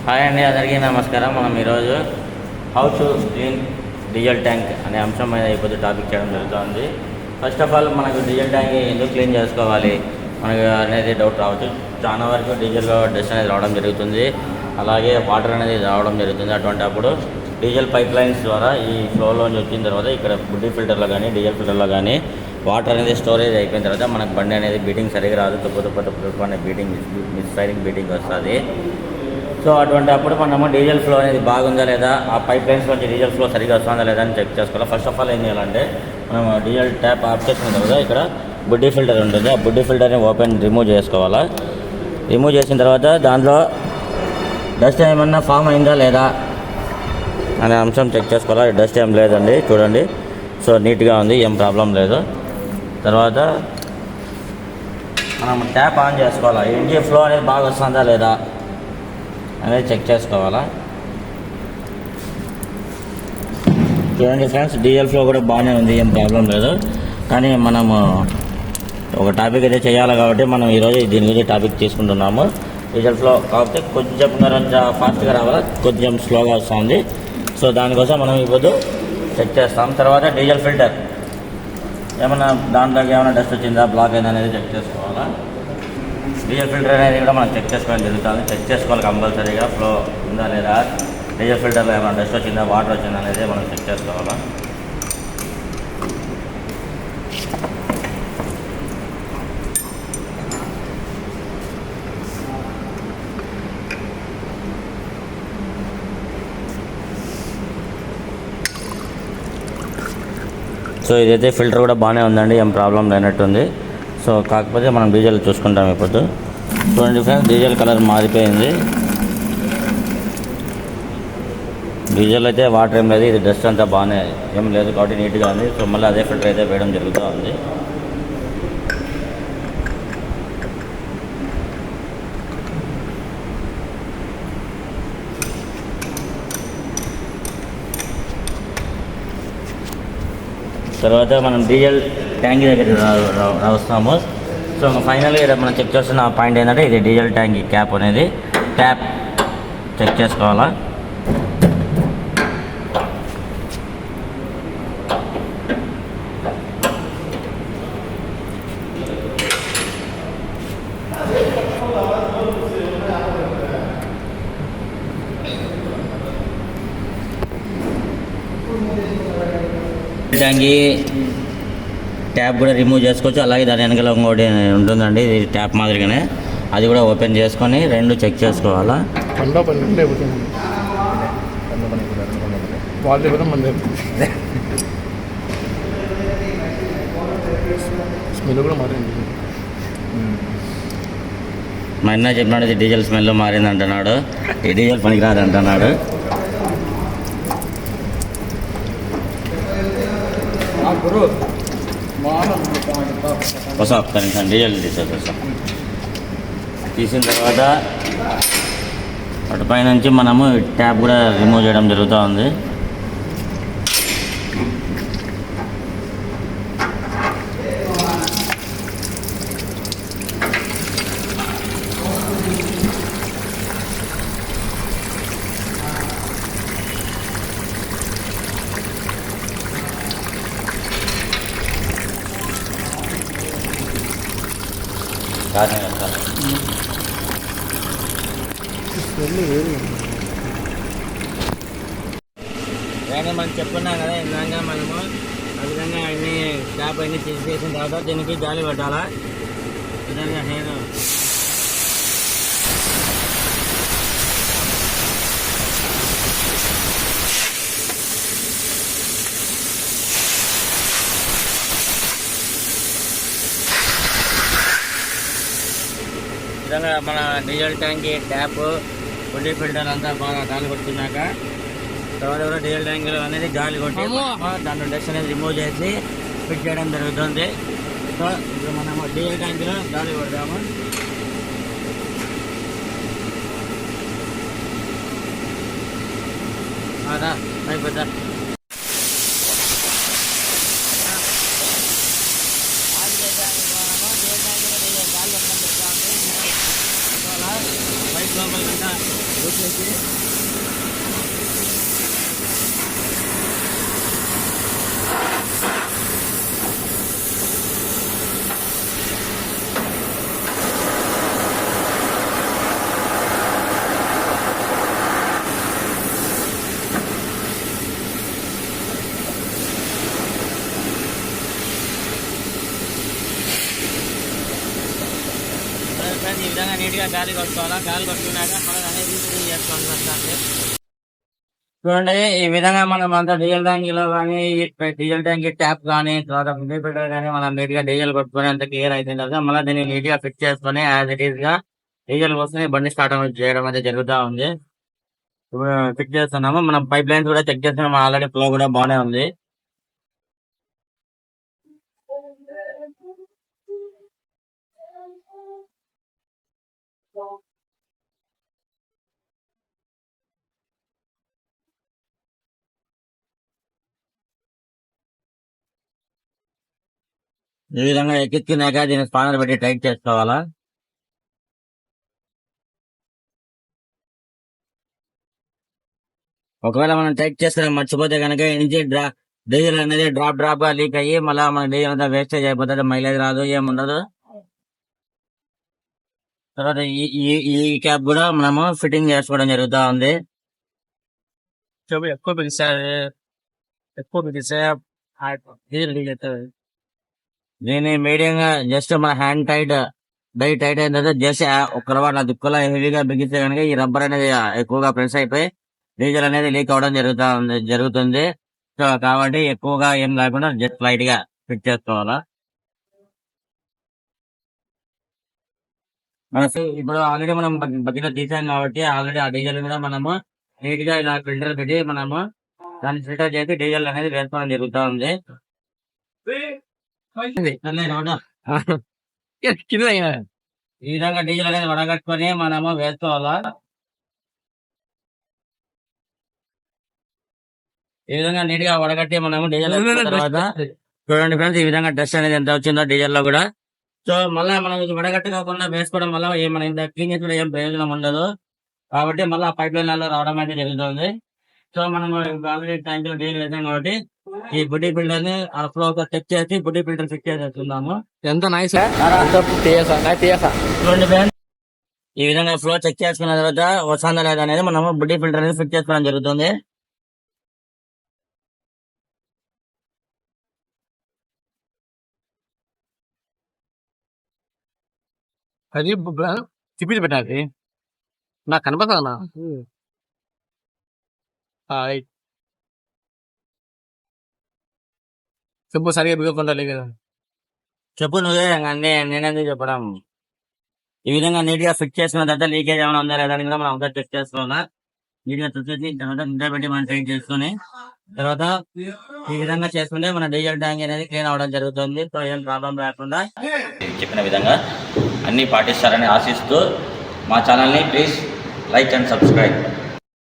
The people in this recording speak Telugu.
హాయ్ అండి, అందరికీ నమస్కారం. మనం ఈరోజు how to clean diesel tank అనే అంశం మీద ఇప్పుడు టాపిక్ చేయడం జరుగుతుంది. ఫస్ట్ ఆఫ్ ఆల్ మనకు డీజిల్ ట్యాంక్ ఎందుకు క్లీన్ చేసుకోవాలి మనకు అనేది డౌట్ రావచ్చు. చాలా వరకు డీజిల్లో డస్ట్ అనేది రావడం జరుగుతుంది, అలాగే వాటర్ అనేది రావడం జరుగుతుంది. అటువంటి అప్పుడు డీజిల్ పైప్ లైన్స్ ద్వారా ఈ ఫ్లోలోంచి వచ్చిన తర్వాత ఇక్కడ బుడ్డీ ఫిల్టర్లో కానీ డీజిల్ ఫిల్టర్లో కానీ వాటర్ అనేది స్టోరేజ్ అయిపోయిన తర్వాత మనకు బండి అనేది బీటింగ్ సరిగా రాదు, తుప్పు అనే బీటింగ్ మిస్ ఫైరింగ్ బీటింగ్ వస్తుంది. సో అటువంటి అప్పుడు మనము డీజిల్ ఫ్లో అనేది బాగుందా లేదా, ఆ పైప్ లైన్స్ నుంచి డీజిల్ ఫ్లో సరిగా వస్తుందా లేదా అని చెక్ చేసుకోవాలి. ఫస్ట్ ఆఫ్ ఆల్ ఏం చేయాలంటే మనం డీజిల్ ట్యాప్ ఆఫ్ చేసిన తర్వాత ఇక్కడ బుడ్డీ ఫిల్టర్ ఉంటుంది, ఆ బుడ్డీ ఫిల్టర్ని రిమూవ్ చేసుకోవాలా. రిమూవ్ చేసిన తర్వాత దాంట్లో డస్ట్ ఏమన్నా ఫామ్ అయిందా లేదా అనే అంశం చెక్ చేసుకోవాలి. డస్ట్ ఏం లేదండి, చూడండి. సో నీట్గా ఉంది, ఏం ప్రాబ్లం లేదు. తర్వాత మనం ట్యాప్ ఆన్ చేసుకోవాలా, ఇంజిన్ ఫ్లో అనేది బాగా వస్తుందా లేదా అనేది చెక్ చేసుకోవాలా. చూడండి ఫ్రెండ్స్, డీజిల్ ఫ్లో కూడా బాగానే ఉంది, ఏం ప్రాబ్లం లేదు. కానీ మనము ఒక టాపిక్ అయితే చేయాలి కాబట్టి మనం ఈరోజు దీని గురించి టాపిక్ తీసుకుంటున్నాము. డీజిల్ ఫ్లో కాబట్టి కొంచెం ఫాస్ట్గా రావాలా, కొంచెం స్లోగా వస్తుంది. సో దానికోసం మనం ఇప్పుడు చెక్ చేస్తాం. తర్వాత డీజిల్ ఫిల్టర్ ఏమన్నా దాంట్లోకి ఏమైనా డస్ట్ వచ్చిందా, బ్లాక్ అయిందా అనేది చెక్ చేసుకోవాలా. డీజిల్ ఫిల్టర్ అనేది కూడా మనం చెక్ చేసుకోవడం జరుగుతుంది. చెక్ చేసుకోవాలి కంపల్సరీగా, ఫ్లో ఉందా లేదా, డీజిల్ ఫిల్టర్లో ఏమైనా డస్ట్ వచ్చిందా, వాటర్ వచ్చిందా అనేది మనం చెక్ చేసుకోవాలా. సో ఇదైతే ఫిల్టర్ కూడా బాగానే ఉందండి, ఏం ప్రాబ్లం లేనట్టుంది. సో కాకపోతే మనం డీజిల్ చూసుకుంటాం ఇప్పుడు. చూడండి ఫ్రెండ్స్, డీజిల్ కలర్ మారిపోయింది. డీజిల్ అయితే వాటర్ ఏం లేదు, ఇది డస్ట్ అంతా బాగానే ఏం లేదు కాబట్టి నీట్గా ఉంది. సో మళ్ళీ అదే ఫిల్టర్ అయితే వేయడం జరుగుతూ ఉంది. తర్వాత మనం డీజిల్ ట్యాంక్ దగ్గర వస్తాము. సో ఫైనల్గా మనం చెక్ చేస్తున్న పాయింట్ ఏంటంటే ఇది డీజిల్ ట్యాంక్ క్యాప్ అనేది ట్యాప్ చెక్ చేసుకోవాలా. ట్యాంకి ట్యాప్ కూడా రిమూవ్ చేసుకోవచ్చు, అలాగే దాని వెనకాల ఇంకోటి ఉంటుందండి, ఇది ట్యాప్ మాదిరిగానే, అది కూడా ఓపెన్ చేసుకొని రెండు చెక్ చేసుకోవాలా. మా అన్న చెప్పినాడు ఇది డీజిల్ స్మెల్ మారింది అంటున్నాడు, ఈ డీజిల్ పనికిరాదు అంటున్నాడు. వస్తా ఒక్క డీజిల్ తీసేస్తా. తీసిన తర్వాత అటుపై నుంచి మనము ట్యాప్ కూడా రిమూవ్ చేయడం జరుగుతూ ఉంది. కానీ మనం చెప్పుకున్నాం కదా ఇందాక, మనము ఆ విధంగా అన్ని ట్యాప్ అన్ని తీసేసిన తర్వాత దీనికి గాలి పెట్టాలా. విధంగా నేను విధంగా మన diesel tank tap buddy filter అంతా బాగా గాలి కొట్టుకున్నాక తర్వాత కూడా డీజిల్ ట్యాంక్ అనేది గాలి కొట్టి దాంట్లో డస్ట్ అనేది రిమూవ్ చేసి ఫిట్ చేయడం జరుగుతుంది. సో ఇప్పుడు మనము డీజిల్ ట్యాంక్లో గాలి కొడతాము. అయిపోతా లోపలికంతా ఈ విధంగా నీట్గా గాలి కొట్టుకోవాలా. గాలి కొట్టుకున్నాక మనం అనేది ఫిట్టింగ్ చేసుకోవాలి. చూడండి, ఈ విధంగా మనం అంతా డీజిల్ ట్యాంక్ లో కానీ డీజిల్ ట్యాంక్ ట్యాప్ కానీ తర్వాత ఫిల్టర్ ఫిల్టర్ కానీ మనం నీట్ గా డీజిల్ కొట్టుకొని అంత క్లియర్ అయిపోయిన తర్వాత మళ్ళీ దీన్ని నీట్ గా ఫిట్ చేసుకొని యాజ్ ఇట్ ఈస్ గా డీజిల్ కోసం బండి స్టార్ట్ చేయడం అయితే జరుగుతూ ఉంది. ఇప్పుడు ఫిట్ చేస్తున్నాము. మనం పైప్ లైన్స్ కూడా చెక్ చేస్తున్నాము. ఆల్రెడీ ఫ్లో కూడా బాగానే ఉంది. ఈ విధంగా ఎక్కించుకున్నాక దీన్ని స్పానర్ పెట్టి టైట్ చేసుకోవాలా. ఒకవేళ మనం టైట్ చేసుకుని మర్చిపోతే కనుక ఇంజిన్ డీజిల్ అనేది డ్రాప్ గా లీక్ అయ్యి మళ్ళీ మన డీజిల్ అంతా వేస్టేజ్ అయిపోతుంది. మైలేజ్ రాదు, ఏముండదు. తర్వాత ఈ క్యాప్ కూడా మనము ఫిట్టింగ్ చేసుకోవడం జరుగుతూ ఉంది. ఎక్కువ బిగిస్తే దీన్ని మీడియం గా జస్ట్ మన హ్యాండ్ టైట్ అయిన తర్వాత జస్ట్ ఒక నా దుక్కులో హెవీగా బిగిస్తే కనుక ఈ రబ్బర్ అనేది ఎక్కువగా ప్రెస్ అయిపోయి డీజిల్ అనేది లీక్ అవడం జరుగుతుంది. సో కాబట్టి ఎక్కువగా ఏం లేకుండా జస్ట్ లైట్ గా ఫిట్ చేసుకోవాలా. ఇప్పుడు ఆల్రెడీ మనం బకెట్ తీసాం కాబట్టి ఆల్రెడీ ఆ డీజిల్ కూడా మనము నీట్ గా ఇలా ఫిల్టర్ పెట్టి మనము దాన్ని ఫిల్టర్ చేసి డీజిల్ అనేది వేసుకోవడం జరుగుతూ ఉంది. ఈ విధంగా డీజిల్ అనేది వడగట్టుకొని మనము వేసుకోవాలా. ఈ విధంగా నీట్ గా వడగట్టి మనము డీజిల్ తర్వాత చూడండి ఫ్రెండ్స్, ఈ విధంగా డస్ట్ అనేది ఎంత వచ్చిందో డీజిల్ లో కూడా. సో మళ్ళీ మనం వడగట్టు కాకుండా వేసుకోవడం వల్ల మన ఇంత క్లీన్ చేసుకుంటే ఏం ప్రయోజనం ఉండదు. కాబట్టి మళ్ళీ పైప్ లైన్ లో రావడం అయితే జరుగుతుంది. సో మనం ఆల్రెడీ ట్యాంక్ లో డీజిల్ వేసాం కాబట్టి ఈ బుడ్డీ ఫిల్టర్ ని ఆ ఫ్లో చెక్ చేసి బుడ్డీ ఫిల్టర్ ఫిట్ చేసేస్తున్నాము. ఎంత నైస్. చూడండి ఫ్రెండ్స్, ఈ విధంగా ఫ్లో చెక్ చేసుకున్న తర్వాత వస్తుందా లేదా అనేది మనము బుడ్డీ ఫిల్టర్ అనేది ఫిట్ చేసుకోవడం జరుగుతుంది. అది తిప్పి పెట్టాలి. నాకు కనపడతా చెప్పు, సరిగా బిగకుండా కదా. చెప్పు నువ్వే, నేనేందుకు చెప్పడం. ఈ విధంగా నీట్ గా ఫిట్ చేసుకున్న తర్వాత లీకేజ్ ఏమైనా ఉందా లేదా అని కూడా మనం అంతా చెక్ చేసుకోవాలా. నీట్ గా చూసేసి తర్వాత నిద్ర పెట్టి మనం ట్రైన్ చేసుకుని తర్వాత ఈ విధంగా చేసుకుంటే మన డీజిల్ ట్యాంక్ అనేది క్లీన్ అవడం జరుగుతుంది. సో ఏం ప్రాబ్లం లేకుండా చెప్పిన విధంగా అన్ని పాటిస్తారని ఆశిస్తూ మా ఛానల్ని ప్లీజ్ లైక్ అండ్ సబ్స్క్రైబ్.